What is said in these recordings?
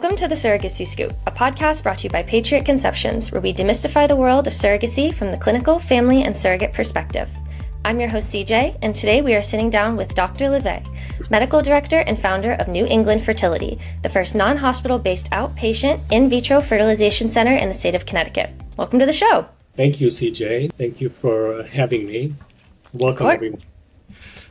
Welcome to the Surrogacy Scoop, a podcast brought to you by Patriot Conceptions, where we demystify the world of surrogacy from the clinical, family, and surrogate perspective. I'm your host, CJ, and today we are sitting down with Dr. Lavy, Medical Director and founder of New England Fertility, the first non-hospital-based outpatient in vitro fertilization center in the state of Connecticut. Welcome to the show. Thank you, CJ. Thank you for having me. Welcome, everyone.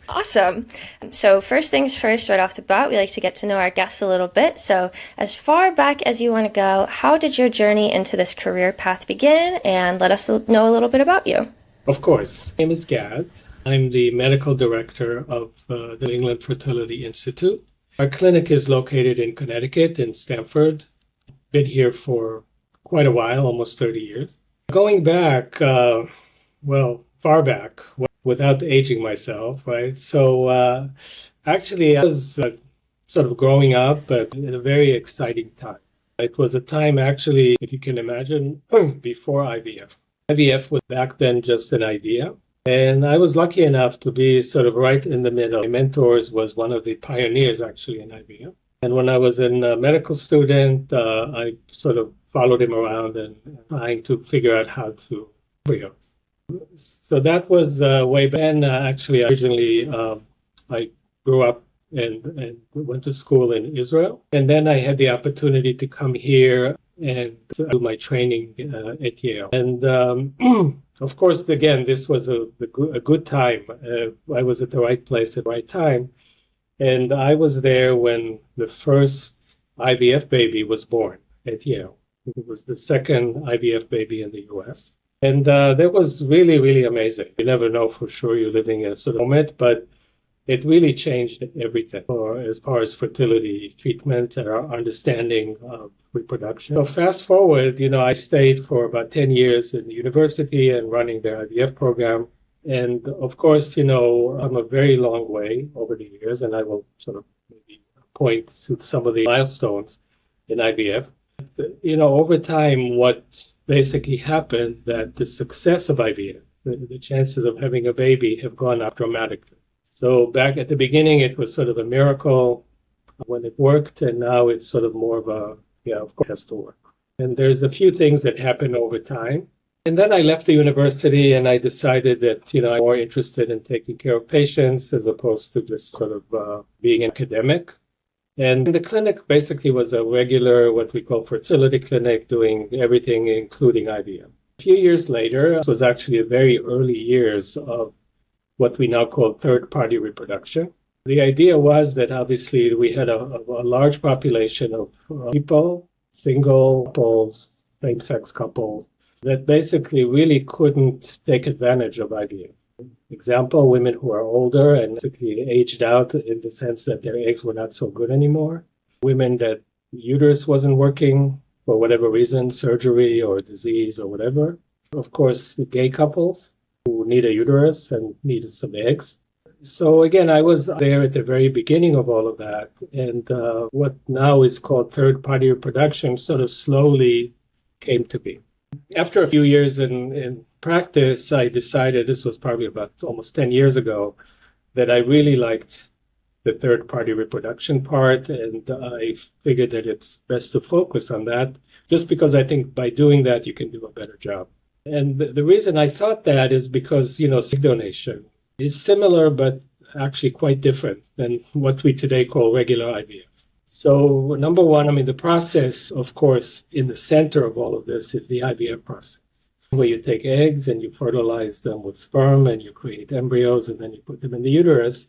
Awesome. So first things first, right off the bat, we like to get to know our guests a little bit. So as far back as you want to go, how did your journey into this career path begin? And let us know a little bit about you. Of course. My name is Gad. I'm the medical director of the New England Fertility Institute. Our clinic is located in Connecticut, in Stamford. Been here for quite a while, almost 30 years. Going back, far back, without aging myself, right? So actually, I was sort of growing up in a very exciting time. It was a time, actually, if you can imagine, before IVF. IVF was back then just an idea. And I was lucky enough to be sort of right in the middle. My mentors was one of the pioneers, actually, in IVF. And when I was a medical student, I sort of followed him around and trying to figure out how to embryos. So that was way back then. Actually, originally, I grew up and went to school in Israel. And then I had the opportunity to come here and do my training at Yale. And of course, again, this was a good time. I was at the right place at the right time. And I was there when the first IVF baby was born at Yale. It was the second IVF baby in the U.S. And that was really, really amazing. You never know for sure you're living in a sort of moment, but it really changed everything as far as fertility treatment and our understanding of reproduction. So fast forward, I stayed for about 10 years in the university and running the IVF program. And of course, I'm a very long way over the years, and I will sort of maybe point to some of the milestones in IVF. Over time, what basically happened that the success of IVF, the chances of having a baby have gone up dramatically. So back at the beginning, it was sort of a miracle when it worked, and now it's sort of more of of course it has to work. And there's a few things that happen over time. And then I left the university and I decided that, I'm more interested in taking care of patients as opposed to just sort of being an academic. And the clinic basically was a regular, what we call fertility clinic, doing everything, including IVF. A few years later, it was actually the very early years of what we now call third-party reproduction. The idea was that obviously we had a large population of people, single couples, same-sex couples, that basically really couldn't take advantage of IVF. Example, women who are older and basically aged out in the sense that their eggs were not so good anymore. Women that uterus wasn't working for whatever reason, surgery or disease or whatever. Of course, the gay couples who need a uterus and needed some eggs. So again, I was there at the very beginning of all of that. And what now is called third-party reproduction sort of slowly came to be. After a few years in practice, I decided, this was probably about almost 10 years ago, that I really liked the third-party reproduction part, and I figured that it's best to focus on that, just because I think by doing that, you can do a better job. And the reason I thought that is because, egg donation is similar, but actually quite different than what we today call regular IVF. So number one, the process, of course, in the center of all of this is the IVF process, where you take eggs and you fertilize them with sperm and you create embryos and then you put them in the uterus.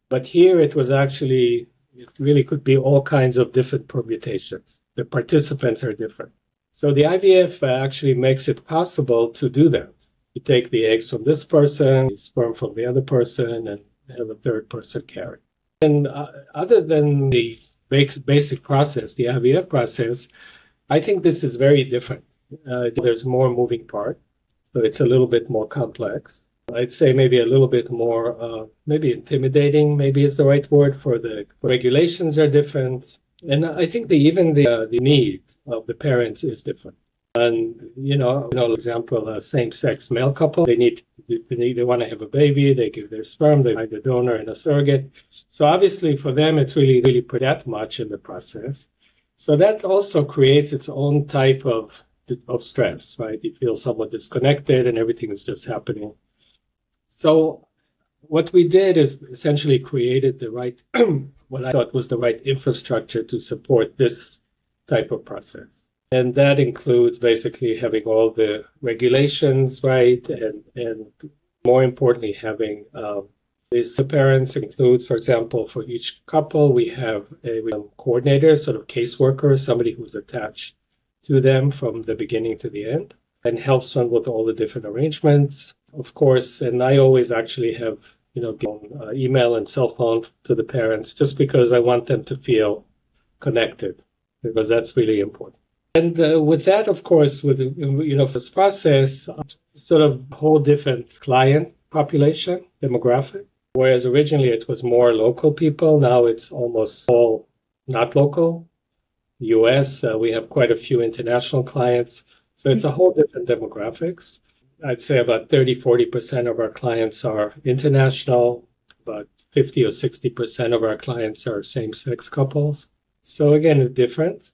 But here it really could be all kinds of different permutations. The participants are different. So the IVF actually makes it possible to do that. You take the eggs from this person, the sperm from the other person, and have a third person carry. And other than the basic process, the IVF process, I think this is very different. There's more moving part, so it's a little bit more complex. I'd say maybe a little bit more, maybe intimidating, maybe is the right word for the regulations are different. And I think even the need of the parents is different. And, example, a same-sex male couple, they want to have a baby, they give their sperm, they find a donor and a surrogate. So obviously for them, it's really, really put that much in the process. So that also creates its own type of stress, right? You feel somewhat disconnected and everything is just happening. So what we did is essentially created the right, what I thought was the right infrastructure to support this type of process. And that includes basically having all the regulations, right? And more importantly, having these parents includes, for example, for each couple, we have a coordinator, sort of caseworker, somebody who's attached to them from the beginning to the end and helps them with all the different arrangements, of course. And I always actually have, email and cell phone to the parents just because I want them to feel connected, because that's really important. And with that, of course, with this process, sort of whole different client population demographic. Whereas originally it was more local people, now it's almost all not local. US, we have quite a few international clients, so it's a whole different demographics. I'd say about 30-40% of our clients are international, about 50 or 60% of our clients are same-sex couples. So again, different.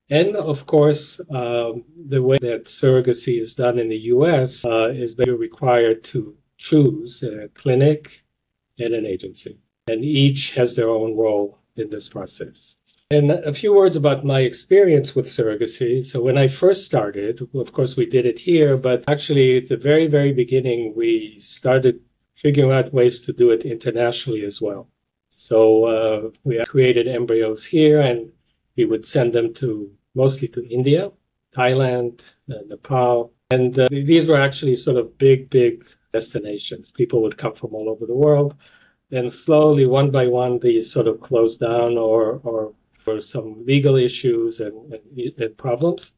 And of course, the way that surrogacy is done in the US is very required to choose a clinic and an agency. And each has their own role in this process. And a few words about my experience with surrogacy. So when I first started, of course, we did it here, but actually at the very, very beginning, we started figuring out ways to do it internationally as well. So we created embryos here, and we would send them mostly to India, Thailand, Nepal. And these were actually sort of big, big destinations. People would come from all over the world. And slowly, one by one, these sort of closed down or for some legal issues and problems.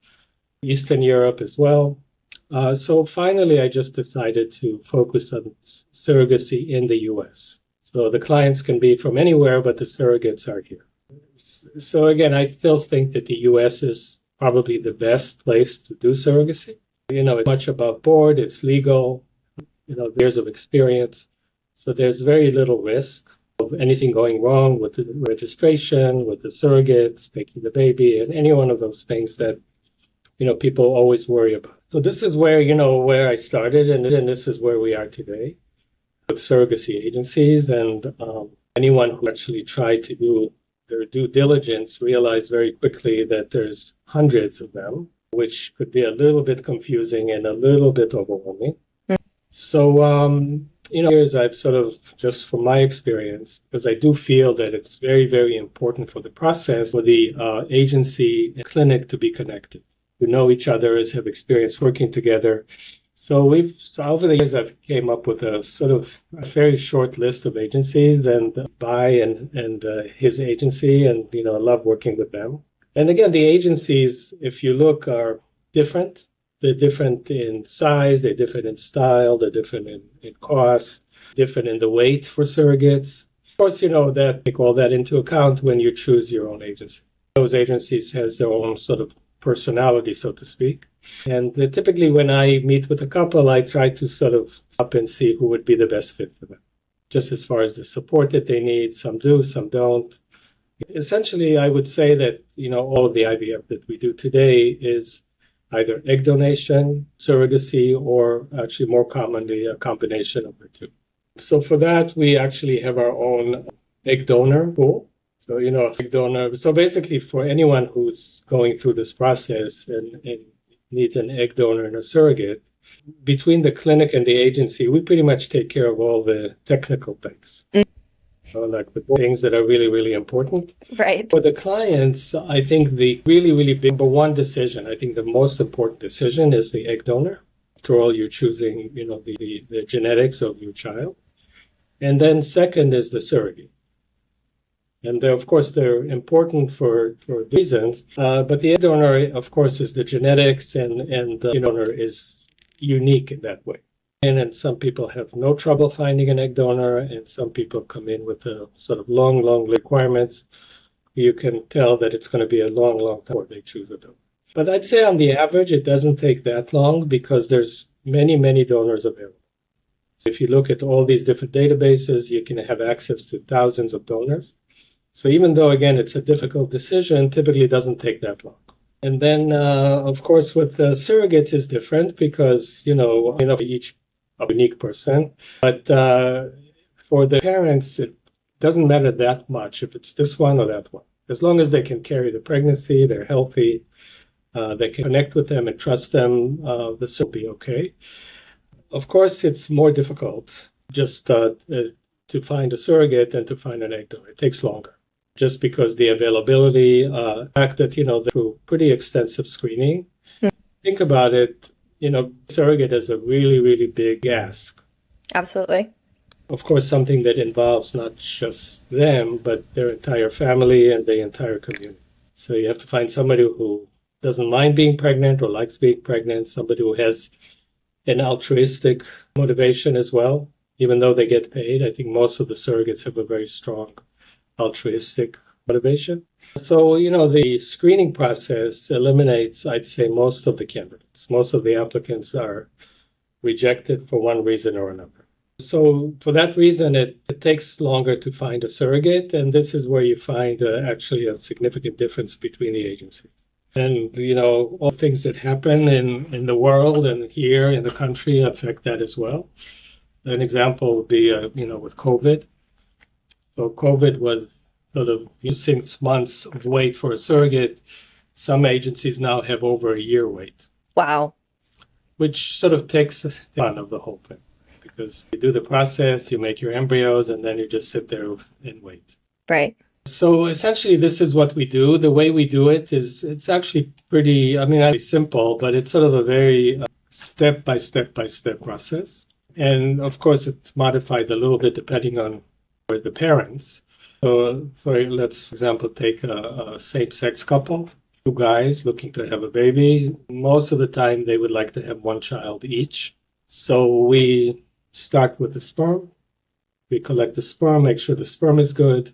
Eastern Europe as well. So finally, I just decided to focus on surrogacy in the US. So the clients can be from anywhere, but the surrogates are here. So again, I still think that the US is probably the best place to do surrogacy. It's much above board, it's legal, years of experience. So there's very little risk of anything going wrong with the registration, with the surrogates, taking the baby, and any one of those things that, people always worry about. So this is where, where I started, and this is where we are today with surrogacy agencies. And anyone who actually tried to do their due diligence realized very quickly that there's hundreds of them, which could be a little bit confusing and a little bit overwhelming. So, here's I've sort of, just from my experience, because I do feel that it's very, very important for the process for the agency and clinic to be connected, to know each other, have experience working together. So over the years, I've came up with a sort of a very short list of agencies, and and his agency, and I love working with them. And again, the agencies, if you look, are different. They're different in size, they're different in style, they're different in cost, different in the weight for surrogates. Of course, that take all that into account when you choose your own agency. Those agencies has their own sort of personality, so to speak. And typically when I meet with a couple, I try to sort of stop and see who would be the best fit for them, just as far as the support that they need. Some do, some don't. Essentially, I would say that, all of the IVF that we do today is either egg donation, surrogacy, or actually more commonly a combination of the two. So for that, we actually have our own egg donor pool. So, egg donor. So basically for anyone who's going through this process and needs an egg donor and a surrogate, between the clinic and the agency, we pretty much take care of all the technical things. Like the things that are really, really important. Right. For the clients, I think the really, really big number one decision, I think the most important decision is the egg donor. After all, you're choosing, the genetics of your child. And then second is the surrogate. And of course, they're important for reasons. But the egg donor, of course, is the genetics, and the donor is unique in that way. And some people have no trouble finding an egg donor, and some people come in with a sort of long requirements. You can tell that it's going to be a long time before they choose a donor. But I'd say on the average, it doesn't take that long because there's many donors available. So if you look at all these different databases, you can have access to thousands of donors. So even though, again, it's a difficult decision, typically it doesn't take that long. And then, of course, with the surrogates is different because, each a unique person. But for the parents, it doesn't matter that much if it's this one or that one. As long as they can carry the pregnancy, they're healthy, they can connect with them and trust them, this will be okay. Of course, it's more difficult just to find a surrogate than to find an egg donor. It takes longer just because the availability, the fact that, through pretty extensive screening. Think about it, surrogate is a really, really big ask. Absolutely. Of course, something that involves not just them, but their entire family and the entire community. So you have to find somebody who doesn't mind being pregnant or likes being pregnant, somebody who has an altruistic motivation as well, even though they get paid. I think most of the surrogates have a very strong altruistic motivation. So, the screening process eliminates, I'd say, most of the candidates. Most of the applicants are rejected for one reason or another. So for that reason, it takes longer to find a surrogate, and this is where you find actually a significant difference between the agencies. And, all things that happen in the world and here in the country affect that as well. An example would be, with COVID. So COVID was sort of 6 months of wait for a surrogate. Some agencies now have over a year wait. Wow. Which sort of takes the fun of the whole thing. Because you do the process, you make your embryos, and then you just sit there and wait. Right. So essentially, this is what we do. The way we do it is, it's actually pretty, simple, but it's sort of a very step-by-step process. And of course, it's modified a little bit depending on the parents. So let's, for example, take a same-sex couple, two guys looking to have a baby. Most of the time, they would like to have one child each. So we start with the sperm. We collect the sperm, make sure the sperm is good,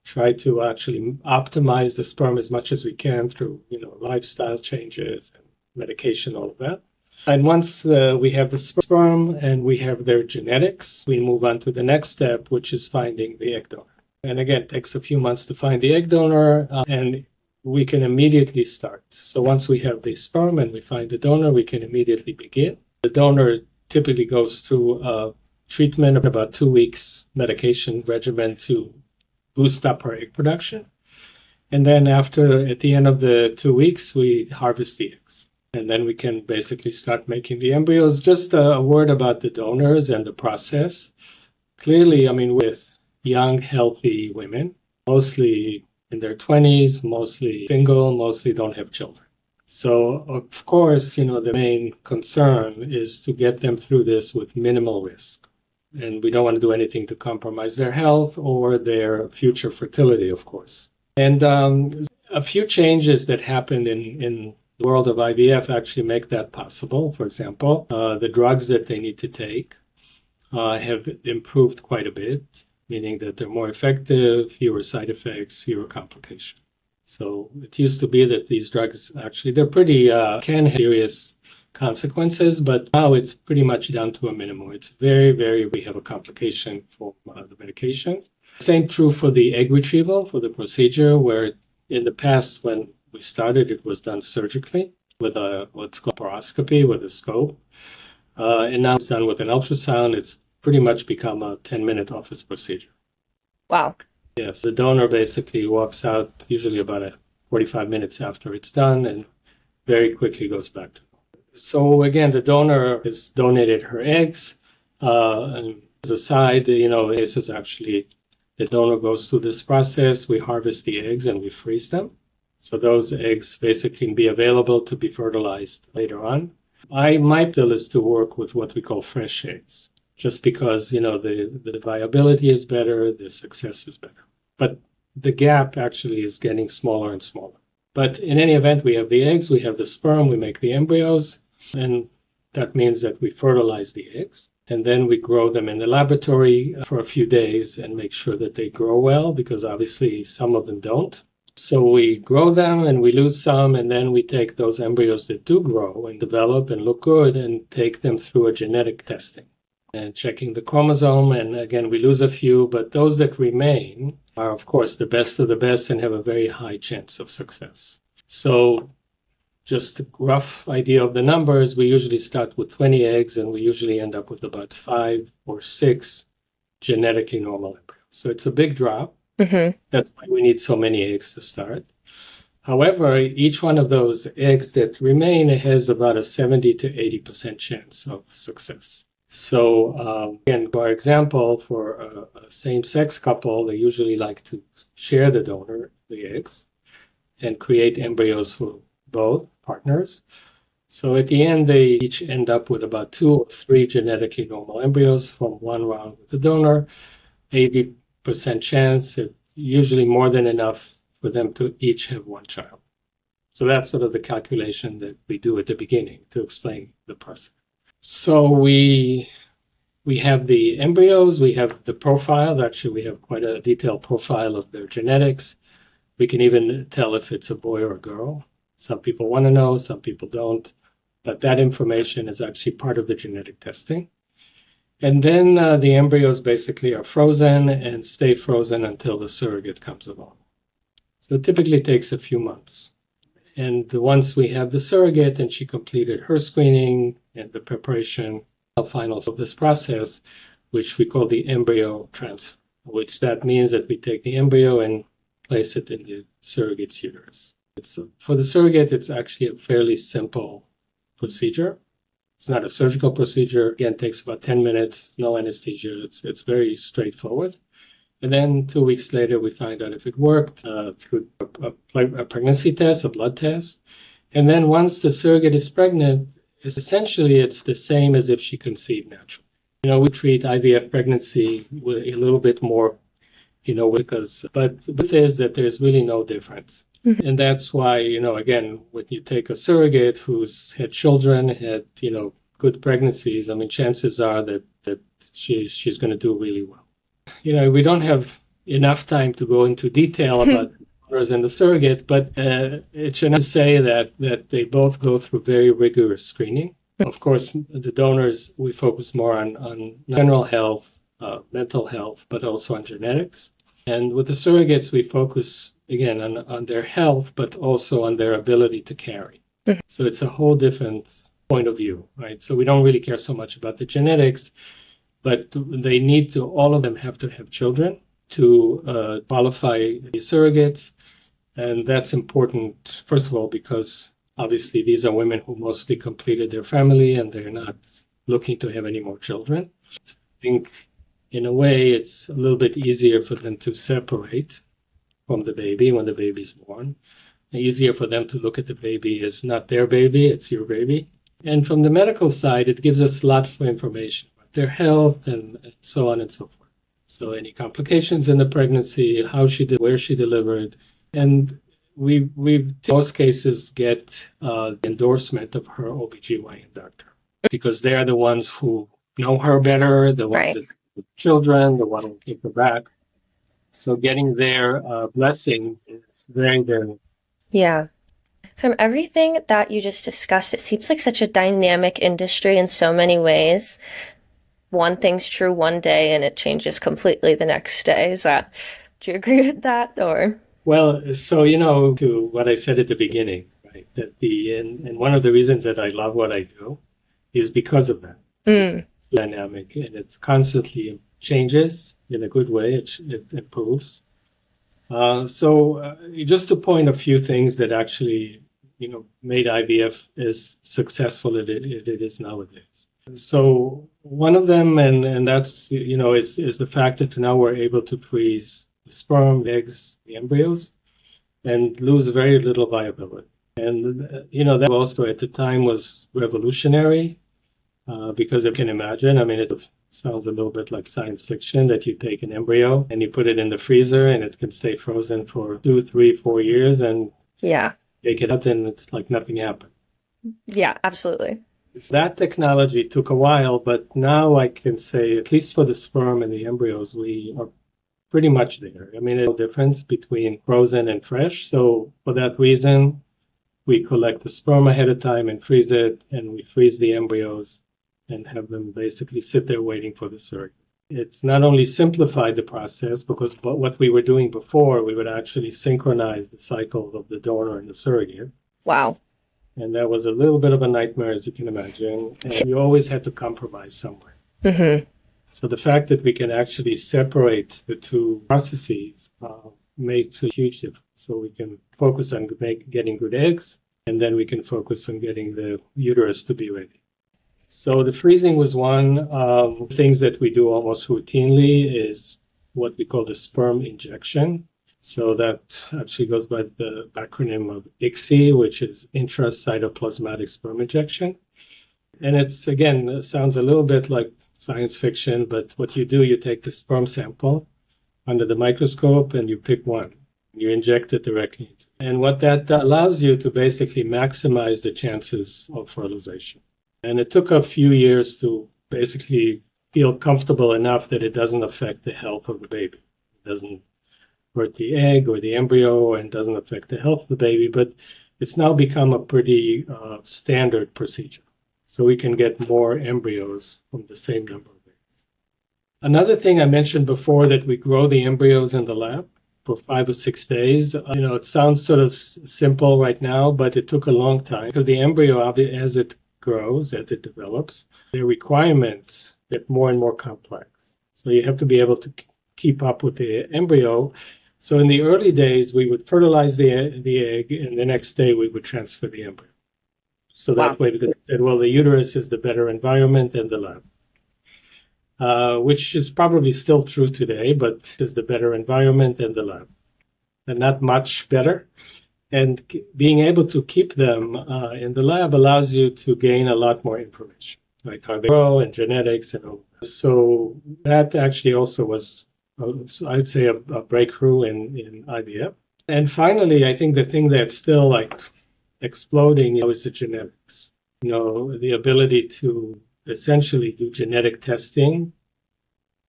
try to actually optimize the sperm as much as we can through, lifestyle changes and medication, all of that. And once we have the sperm and we have their genetics, we move on to the next step, which is finding the egg donor. And again, it takes a few months to find the egg donor, and we can immediately start. So once we have the sperm and we find the donor, we can immediately begin. The donor typically goes through a treatment of about 2 weeks medication regimen to boost up her egg production. And then at the end of the 2 weeks, we harvest the eggs. And then we can basically start making the embryos. Just a word about the donors and the process. Clearly, with young, healthy women, mostly in their 20s, mostly single, mostly don't have children. So, of course, the main concern is to get them through this with minimal risk. And we don't want to do anything to compromise their health or their future fertility, of course. And a few changes that happened in the world of IVF actually make that possible. For example, the drugs that they need to take have improved quite a bit, meaning that they're more effective, fewer side effects, fewer complications. So it used to be that these drugs actually, they're pretty, can have serious consequences, but now it's pretty much down to a minimum. It's very, very, we have a complication for the medications. Same true for the egg retrieval, for the procedure, where in the past when we started, it was done surgically with what's called laparoscopy with a scope. And now it's done with an ultrasound. It's pretty much become a 10-minute office procedure. Wow. Yes, the donor basically walks out usually about 45 minutes after it's done and very quickly goes back to normal. So again, the donor has donated her eggs. And as a side, this is actually, the donor goes through this process. We harvest the eggs and we freeze them. So those eggs basically can be available to be fertilized later on. My ideal is to work with what we call fresh eggs, just because, the viability is better, the success is better. But the gap actually is getting smaller and smaller. But in any event, we have the eggs, we have the sperm, we make the embryos, and that means that we fertilize the eggs. And then we grow them in the laboratory for a few days and make sure that they grow well, because obviously some of them don't. So we grow them and we lose some, and then we take those embryos that do grow and develop and look good and take them through a genetic testing. and checking the chromosome. And again, we lose a few, but those that remain are, of course, the best of the best and have a very high chance of success. So just a rough idea of the numbers, we usually start with 20 eggs, and we usually end up with about 5 or 6 genetically normal embryos. So it's a big drop. Mm-hmm. That's why we need so many eggs to start. However, each one of those eggs that remain has about a 70 to 80% chance of success. So again, for example, for a same-sex couple, they usually like to share the donor, the eggs, and create embryos for both partners. So at the end, they each end up with about 2 or 3 genetically normal embryos from one round with the donor. 80% chance, it's usually more than enough for them to each have one child. So that's sort of the calculation that we do at the beginning to explain the process. So we have the embryos, we have the profiles. Actually, we have quite a detailed profile of their genetics. We can even tell if it's a boy or a girl. Some people want to know, some people don't. But that information is actually part of the genetic testing. And then the embryos basically are frozen and stay frozen until the surrogate comes along. So it typically takes a few months. And once we have the surrogate and she completed her screening and the preparation finals of this process, which we call the embryo transfer, which that means that we take the embryo and place it in the surrogate's uterus. For the surrogate, it's actually a fairly simple procedure. It's not a surgical procedure. Again, it takes about 10 minutes, no anesthesia. It's very straightforward. And then 2 weeks later, we find out if it worked through a pregnancy test, a blood test. And then once the surrogate is pregnant, essentially it's the same as if she conceived naturally. We treat IVF pregnancy with a little bit more, but the truth is that there's really no difference. Mm-hmm. And that's why, again, when you take a surrogate who's had children, had, good pregnancies, chances are that she's going to do really well. We don't have enough time to go into detail about the donors and the surrogate, but it's enough to say that they both go through very rigorous screening. Of course, the donors, we focus more on general health, mental health, but also on genetics. And with the surrogates, we focus, again, on their health, but also on their ability to carry. Mm-hmm. So it's a whole different point of view, right? So we don't really care so much about the genetics, but all of them have to have children to qualify the surrogates. And that's important, first of all, because obviously these are women who mostly completed their family and they're not looking to have any more children. So I think in a way it's a little bit easier for them to separate from the baby when the baby's born. Easier for them to look at the baby as not their baby, it's your baby. And from the medical side, it gives us lots of information about their health and so on and so forth. So any complications in the pregnancy, how she did, where she delivered. And we in most cases get endorsement of her OBGYN doctor because they're the ones who know her better, the ones that have children, the one who take her back. So getting their blessing is very, very. Yeah. From everything that you just discussed, it seems like such a dynamic industry in so many ways. One thing's true one day and it changes completely the next day. Do you agree with that? Or? Well, so, to what I said at the beginning, right, that and one of the reasons that I love what I do is because of that. It's dynamic and it constantly changes in a good way. It improves. So just to point a few things that actually, made IVF as successful as it is nowadays. So one of them, and that's, is the fact that now we're able to freeze the sperm, the eggs, the embryos, and lose very little viability. And, that also at the time was revolutionary because you can imagine, it sounds a little bit like science fiction that you take an embryo and you put it in the freezer and it can stay frozen for 2, 3, 4 years and take it out and it's like nothing happened. Yeah, absolutely. That technology took a while, but now I can say, at least for the sperm and the embryos, we are pretty much there. There's no difference between frozen and fresh. So for that reason, we collect the sperm ahead of time and freeze it, and we freeze the embryos. and have them basically sit there waiting for the surrogate. It's not only simplified the process, because what we were doing before, we would actually synchronize the cycles of the donor and the surrogate. Wow. And that was a little bit of a nightmare, as you can imagine. And you always had to compromise somewhere. Mm-hmm. So the fact that we can actually separate the two processes makes a huge difference. So we can focus on getting good eggs, and then we can focus on getting the uterus to be ready. So the freezing was one. Things that we do almost routinely is what we call the sperm injection. So that actually goes by the acronym of ICSI, which is Intracytoplasmic sperm injection. And it's, again, it sounds a little bit like science fiction, but what you do, you take the sperm sample under the microscope and you pick one. You inject it directly into it. And what that allows you to basically maximize the chances of fertilization. And it took a few years to basically feel comfortable enough that it doesn't affect the health of the baby. It doesn't hurt the egg or the embryo and doesn't affect the health of the baby, but it's now become a pretty standard procedure. So we can get more embryos from the same number of eggs. Another thing I mentioned before, that we grow the embryos in the lab for 5 or 6 days. It sounds sort of simple right now, but it took a long time because the embryo, as it grows, as it develops, the requirements get more and more complex. So you have to be able to keep up with the embryo. So in the early days, we would fertilize the egg, and the next day we would transfer the embryo. So that way, because they said, well, the uterus is the better environment than the lab, which is probably still true today, but is the better environment than the lab, and not much better. And being able to keep them in the lab allows you to gain a lot more information, like how they grow and genetics and all. So that actually also was, I'd say, a breakthrough in IVF. And finally, I think the thing that's still like exploding is the genetics. The ability to essentially do genetic testing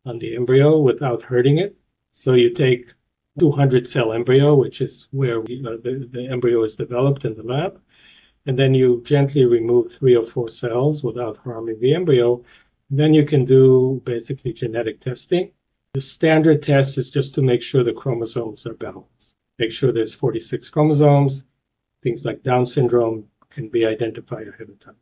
on the embryo without hurting it. So you take 200-cell embryo, which is where the embryo is developed in the lab, and then you gently remove 3 or 4 cells without harming the embryo. Then you can do basically genetic testing. The standard test is just to make sure the chromosomes are balanced. Make sure there's 46 chromosomes. Things like Down syndrome can be identified ahead of time.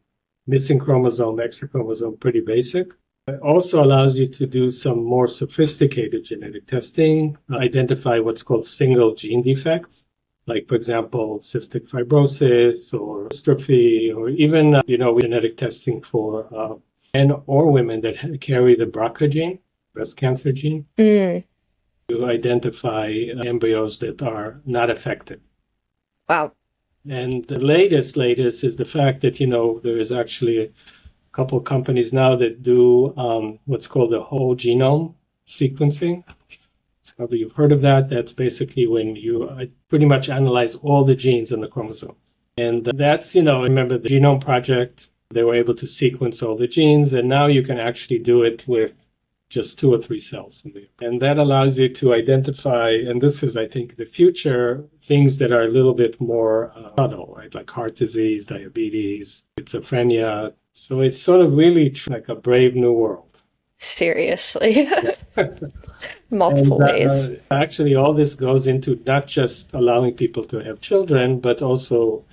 Missing chromosome, extra chromosome, pretty basic. It also allows you to do some more sophisticated genetic testing, identify what's called single gene defects, like, for example, cystic fibrosis or dystrophy, or even, genetic testing for men or women that carry the BRCA gene, breast cancer gene, to identify embryos that are not affected. Wow. And the latest is the fact that, there is actually a couple of companies now that do what's called the whole genome sequencing. Probably you've heard of that. That's basically when you pretty much analyze all the genes in the chromosomes. And that's, remember the Genome Project, they were able to sequence all the genes, and now you can actually do it with just 2 or 3 cells from there. And that allows you to identify, and this is, I think, the future, things that are a little bit more subtle, right? Like heart disease, diabetes, schizophrenia. So it's sort of really like a brave new world. Seriously. Multiple ways. Actually, all this goes into not just allowing people to have children, but also,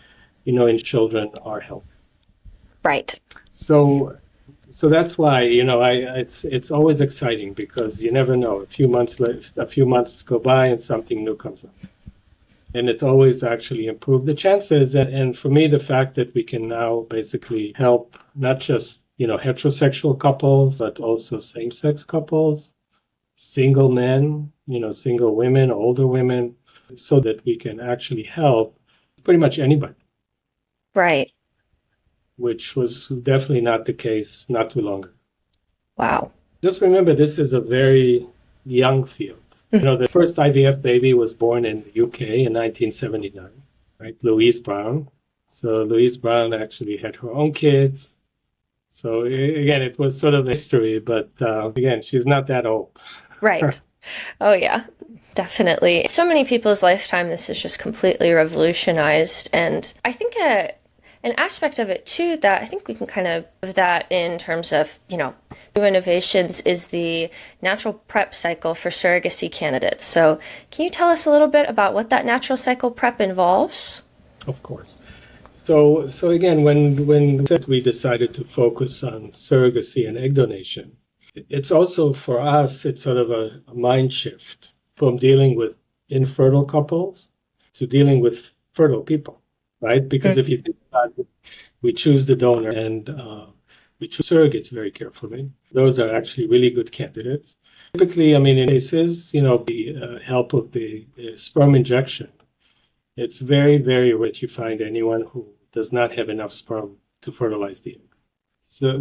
in children are healthy. Right. So that's why, it's always exciting because you never know. A few months go by and something new comes up. And it always actually improves the chances. And for me, the fact that we can now basically help not just, heterosexual couples, but also same-sex couples, single men, single women, older women, so that we can actually help pretty much anybody. Right. Which was definitely not the case not too long ago. Wow. Just remember, this is a very young field. The first IVF baby was born in the UK in 1979, right? Louise Brown. So Louise Brown actually had her own kids. So again, it was sort of history, but again, she's not that old. Right. Oh, yeah, definitely. So many people's lifetime, this is just completely revolutionized. And I think an aspect of it too that I think we can kind of that in terms of, new innovations is the natural prep cycle for surrogacy candidates. So can you tell us a little bit about what that natural cycle prep involves? Of course. So again, when we decided to focus on surrogacy and egg donation, it's also for us, it's sort of a mind shift from dealing with infertile couples to dealing with fertile people, right? Because if you think about it, we choose the donor and we choose surrogates very carefully. Those are actually really good candidates. Typically, in cases, the help of the sperm injection, it's very, very rare you find anyone who does not have enough sperm to fertilize the eggs. So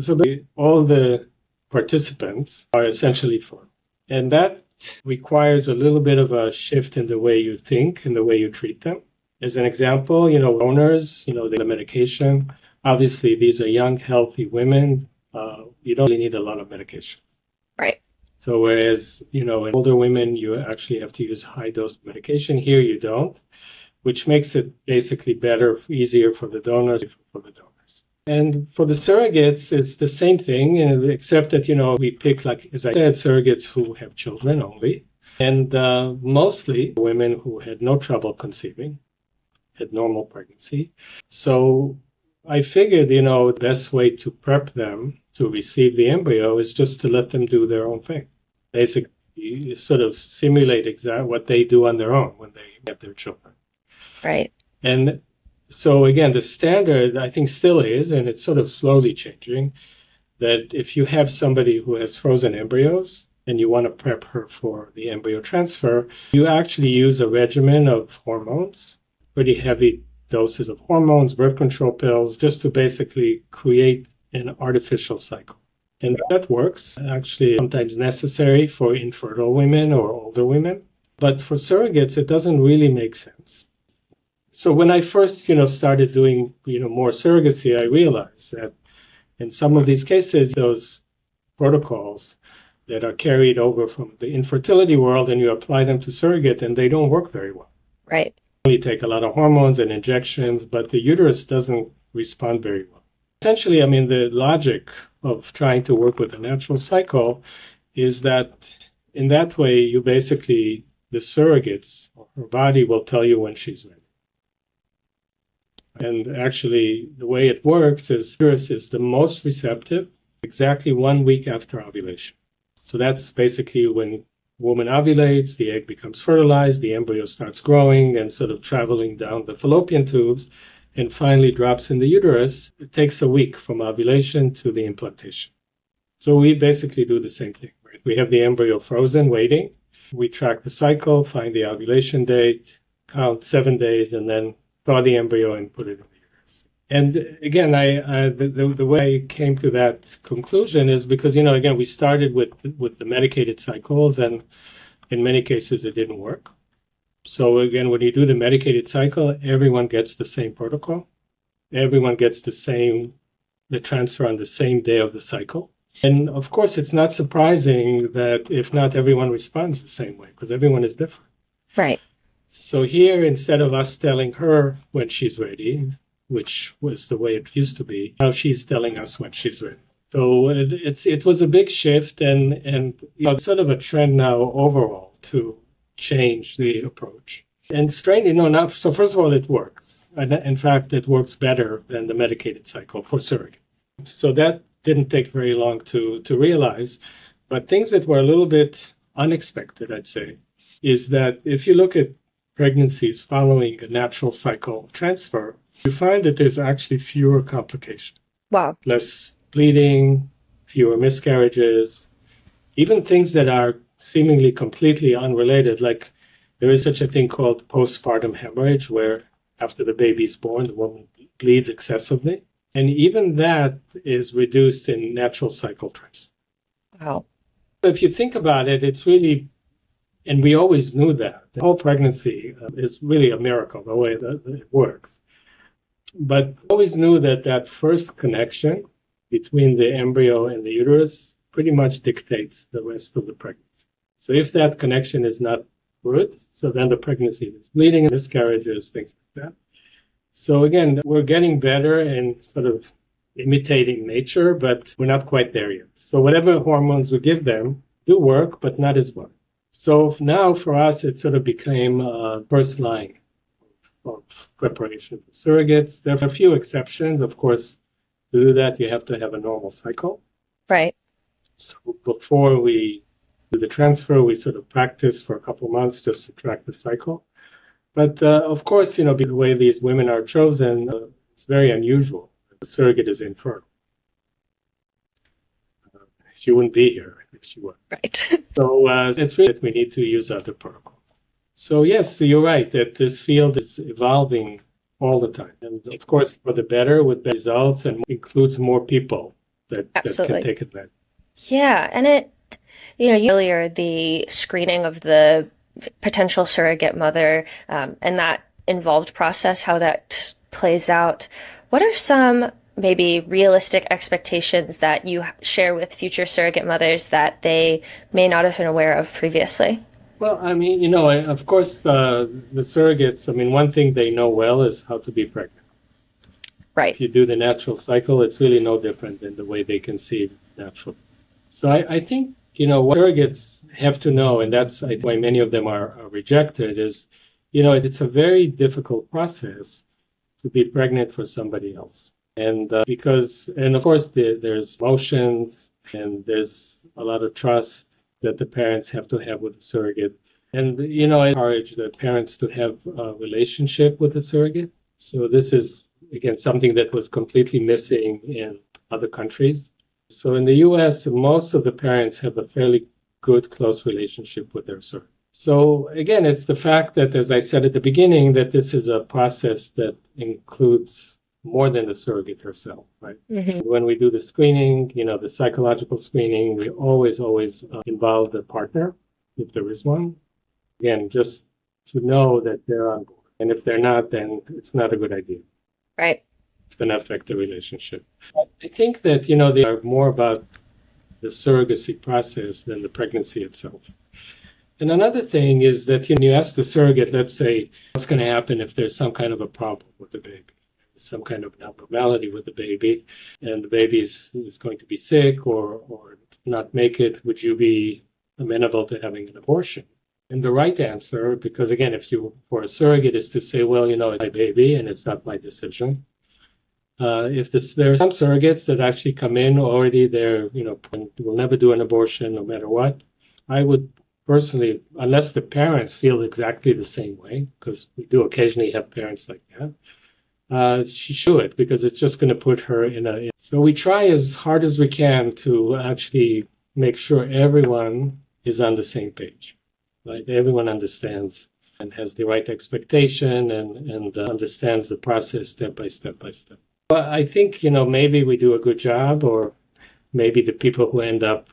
all the participants are essentially fertile. And that requires a little bit of a shift in the way you think and the way you treat them. As an example, donors, the medication, obviously these are young, healthy women. You don't really need a lot of medications. Right. So whereas, in older women, you actually have to use high dose medication. Here you don't, which makes it basically better, easier for the donors, for the donors. And for the surrogates, it's the same thing, except that, we pick, like, as I said, surrogates who have children only. And mostly women who had no trouble conceiving, had normal pregnancy. So I figured, the best way to prep them to receive the embryo is just to let them do their own thing. Basically, you sort of simulate exactly what they do on their own when they get their children. Right. And so again, the standard, I think, still is, and it's sort of slowly changing, that if you have somebody who has frozen embryos and you want to prep her for the embryo transfer, you actually use a regimen of hormones, pretty heavy doses of hormones, birth control pills, just to basically create an artificial cycle. And that works, actually sometimes necessary for infertile women or older women. But for surrogates, it doesn't really make sense. So when I first, started doing, more surrogacy, I realized that in some of these cases, those protocols that are carried over from the infertility world and you apply them to surrogate and they don't work very well. Right. You take a lot of hormones and injections, but the uterus doesn't respond very well. Essentially, the logic of trying to work with a natural cycle is that in that way, you basically, the surrogates, her body will tell you when she's ready. And actually, the way it works is the uterus is the most receptive exactly 1 week after ovulation. So that's basically when woman ovulates, the egg becomes fertilized, the embryo starts growing and sort of traveling down the fallopian tubes and finally drops in the uterus. It takes a week from ovulation to the implantation. So we basically do the same thing, right? We have the embryo frozen, waiting. We track the cycle, find the ovulation date, count 7 days, and then thaw the embryo and put it in the uterus. And again, the way I came to that conclusion is because, again, we started with the medicated cycles, and in many cases it didn't work. So again, when you do the medicated cycle, everyone gets the same protocol. Everyone gets the transfer on the same day of the cycle. And of course, it's not surprising that if not everyone responds the same way, because everyone is different. Right. So here, instead of us telling her when she's ready, which was the way it used to be, now she's telling us when she's ready. So it was a big shift and sort of a trend now overall to change the approach. And strangely enough, so first of all, it works. And in fact, it works better than the medicated cycle for surrogates. So that didn't take very long to realize. But things that were a little bit unexpected, I'd say, is that if you look at pregnancies following a natural cycle transfer, you find that there's actually fewer complications. Wow. Less bleeding, fewer miscarriages, even things that are seemingly completely unrelated, like there is such a thing called postpartum hemorrhage, where after the baby's born, the woman bleeds excessively. And even that is reduced in natural cycle transfer. Wow. So if you think about it, it's really, and we always knew that. The whole pregnancy is really a miracle, the way that it works. But always knew that first connection between the embryo and the uterus pretty much dictates the rest of the pregnancy. So if that connection is not good, so then the pregnancy is bleeding, miscarriages, things like that. So again, we're getting better in sort of imitating nature, but we're not quite there yet. So whatever hormones we give them do work, but not as well. So now for us, it sort of became first line of preparation for surrogates. There are a few exceptions. Of course, to do that, you have to have a normal cycle. Right. So before we do the transfer, we sort of practice for a couple months just to track the cycle. But of course, the way these women are chosen, it's very unusual. The surrogate is infertile. She wouldn't be here if she was. Right. So it's really that we need to use other protocols. So yes, so you're right that this field is evolving all the time. And of course, for the better with better results and includes more people that can take advantage. Yeah. And earlier, the screening of the potential surrogate mother and that involved process, how that plays out. What are some maybe realistic expectations that you share with future surrogate mothers that they may not have been aware of previously? Well, I mean, of course, the surrogates, one thing they know well is how to be pregnant. Right. If you do the natural cycle, it's really no different than the way they conceive naturally. So I think, what surrogates have to know, and that's why many of them are rejected, is, it's a very difficult process to be pregnant for somebody else. And of course, there's emotions and there's a lot of trust that the parents have to have with the surrogate. And, I encourage the parents to have a relationship with the surrogate. So this is, again, something that was completely missing in other countries. So in the US, most of the parents have a fairly good, close relationship with their surrogate. So again, it's the fact that, as I said at the beginning, that this is a process that includes more than the surrogate herself, right? Mm-hmm. When we do the screening, the psychological screening, we always involve the partner, if there is one. Again, just to know that they're on board. And if they're not, then it's not a good idea. Right. It's going to affect the relationship. I think that, they are more about the surrogacy process than the pregnancy itself. And another thing is that when you ask the surrogate, let's say, what's going to happen if there's some kind of a problem with the baby, some kind of abnormality with the baby, and the baby is going to be sick or not make it, would you be amenable to having an abortion? And the right answer, because again, for a surrogate, is to say, well, it's my baby and it's not my decision. There are some surrogates that actually come in already, will never do an abortion no matter what. I would personally, unless the parents feel exactly the same way, because we do occasionally have parents like that, she should, because it's just going to put her So we try as hard as we can to actually make sure everyone is on the same page, right? Everyone understands and has the right expectation and understands the process step by step by step. But I think, maybe we do a good job, or maybe the people who end up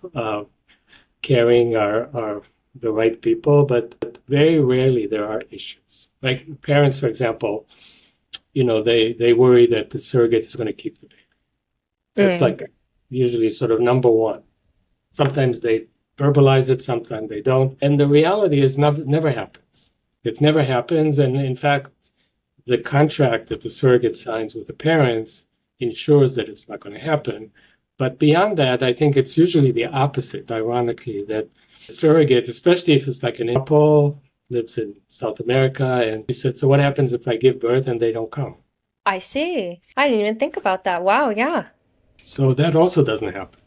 caring are the right people, but very rarely there are issues. Like parents, for example, they worry that the surrogate is going to keep the baby. That's like usually sort of number one. Sometimes they verbalize it, sometimes they don't. And the reality is never happens. It never happens. And in fact, the contract that the surrogate signs with the parents ensures that it's not going to happen. But beyond that, I think it's usually the opposite, ironically, that surrogates, especially if it's like an couple, lives in South America, and he said, so what happens if I give birth and they don't come? I see. I didn't even think about that. Wow, yeah. So that also doesn't happen.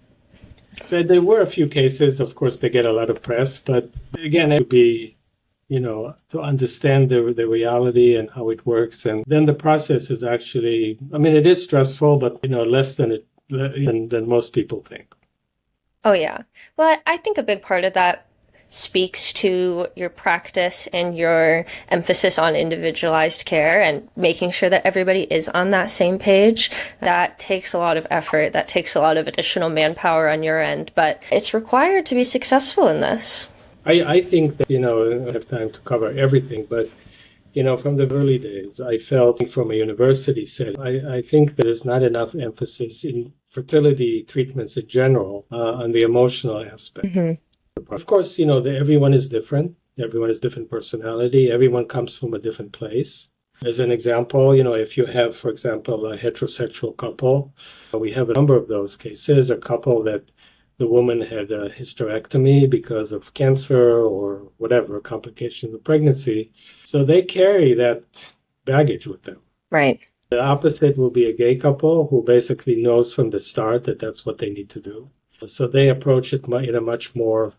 So there were a few cases, of course, they get a lot of press, but again, it would be, to understand the reality and how it works. And then the process is actually, it is stressful, but, less than most people think. Oh, yeah. Well, I think a big part of that speaks to your practice and your emphasis on individualized care and making sure that everybody is on that same page. That takes a lot of effort. That takes a lot of additional manpower on your end, but it's required to be successful in this. I think that, I don't have time to cover everything, but, from the early days, I felt from a university setting, I think there's not enough emphasis in fertility treatments in general on the emotional aspect. Mm-hmm. Of course, everyone is different. Everyone has different personality. Everyone comes from a different place. As an example, if you have, for example, a heterosexual couple, we have a number of those cases, a couple that the woman had a hysterectomy because of cancer or whatever, complication of pregnancy. So they carry that baggage with them. Right. The opposite will be a gay couple who basically knows from the start that that's what they need to do. So they approach it in a much more,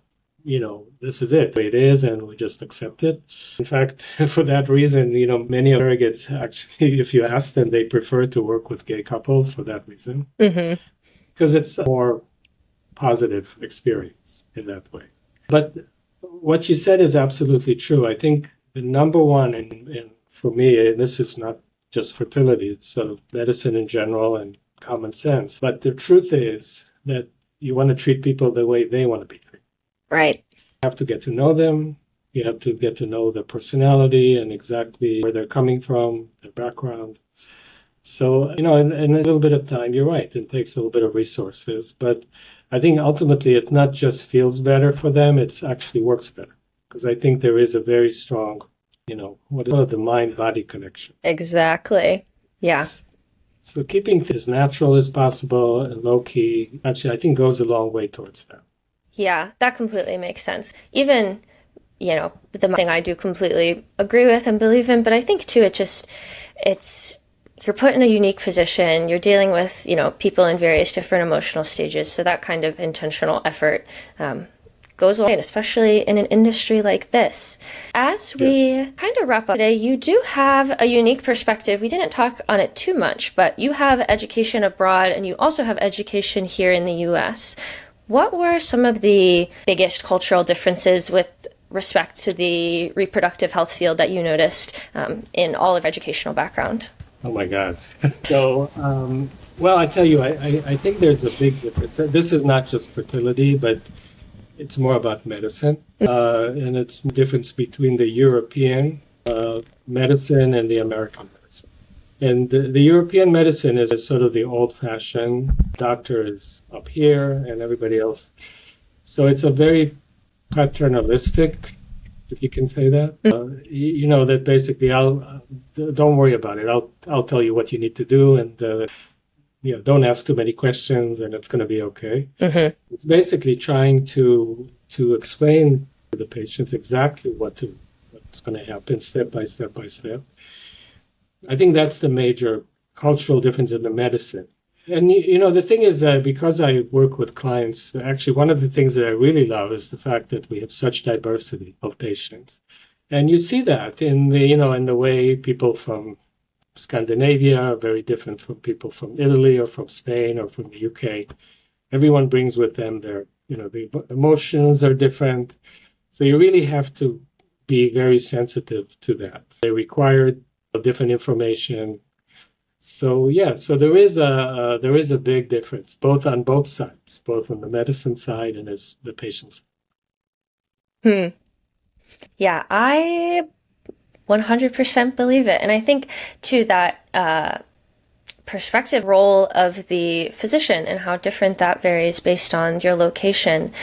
this is it. It is, and we just accept it. In fact, for that reason, many surrogates actually, if you ask them, they prefer to work with gay couples for that reason. Mm-hmm. Because it's a more positive experience in that way. But what you said is absolutely true. I think the number one, and for me, and this is not just fertility, it's sort of medicine in general and common sense. But the truth is that you want to treat people the way they want to be treated. Right. You have to get to know them. You have to get to know their personality and exactly where they're coming from, their background. So, in a little bit of time, you're right, it takes a little bit of resources. But I think ultimately it not just feels better for them, it actually works better. Because I think there is a very strong, the mind-body connection. Exactly. Yeah. So keeping it as natural as possible and low-key, actually, I think goes a long way towards that. Yeah, that completely makes sense. Even, the thing I do completely agree with and believe in, but I think too, you're put in a unique position. You're dealing with, people in various different emotional stages. So that kind of intentional effort goes a long way, especially in an industry like this. As we kind of wrap up today, you do have a unique perspective. We didn't talk on it too much, but you have education abroad and you also have education here in the U.S. What were some of the biggest cultural differences with respect to the reproductive health field that you noticed in all of educational background? Oh my God. So, well, I tell you, I think there's a big difference. This is not just fertility, but it's more about medicine. And it's the difference between the European medicine and the American medicine. And the European medicine is sort of the old-fashioned doctor is up here and everybody else. So it's a very paternalistic, if you can say that. That basically, don't worry about it. I'll tell you what you need to do, and don't ask too many questions, and it's going to be okay. Mm-hmm. It's basically trying to explain to the patients exactly what's going to happen, step by step by step. I think that's the major cultural difference in the medicine. And, the thing is that because I work with clients, actually one of the things that I really love is the fact that we have such diversity of patients. And you see that in the way people from Scandinavia are very different from people from Italy or from Spain or from the UK. Everyone brings with them the emotions are different. So you really have to be very sensitive to that. They require different information. So so there is a big difference, both on both sides, both on the medicine side and as the patient side. Yeah, I 100% believe it. And I think too that perspective role of the physician and how different that varies based on your location.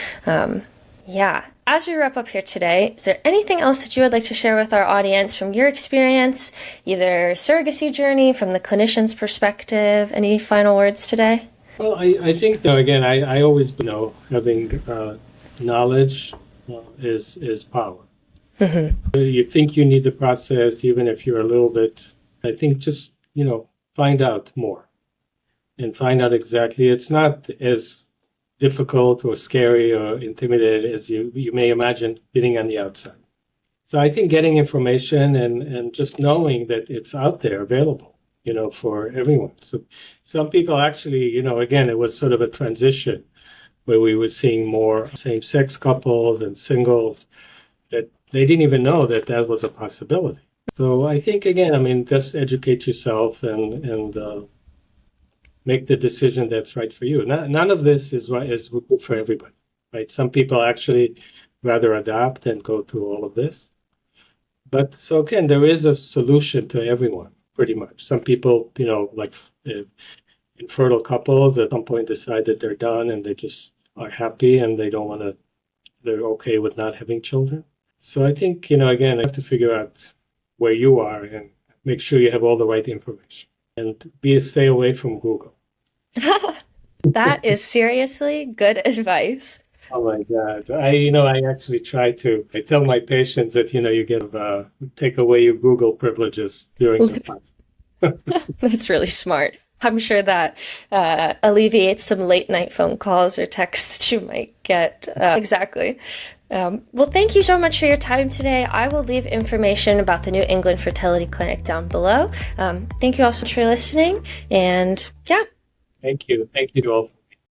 As we wrap up here today, is there anything else that you would like to share with our audience from your experience, either surrogacy journey, from the clinician's perspective? Any final words today? Well, I think, though, again, I always having knowledge is power. Mm-hmm. You think you need the process, even if you're a little bit, I think just, find out more and find out exactly. It's not as difficult or scary or intimidated as you may imagine getting on the outside. So I think getting information and just knowing that it's out there available, for everyone. So some people actually, again, it was sort of a transition where we were seeing more same-sex couples and singles that they didn't even know that was a possibility. So I think, again, just educate yourself and make the decision that's right for you. None of this is good for everybody, right? Some people actually rather adapt and go through all of this. But so again, there is a solution to everyone, pretty much. Some people, like infertile couples at some point decide that they're done and they just are happy and they're okay with not having children. So I think, again, I have to figure out where you are and make sure you have all the right information. And stay away from Google. That is seriously good advice. Oh my God. I actually I tell my patients that, take away your Google privileges during the class. That's really smart. I'm sure that alleviates some late night phone calls or texts that you might get. Exactly. Well, thank you so much for your time today. I will leave information about the New England Fertility Clinic down below. Thank you all so much for listening. And yeah. Thank you. Thank you all.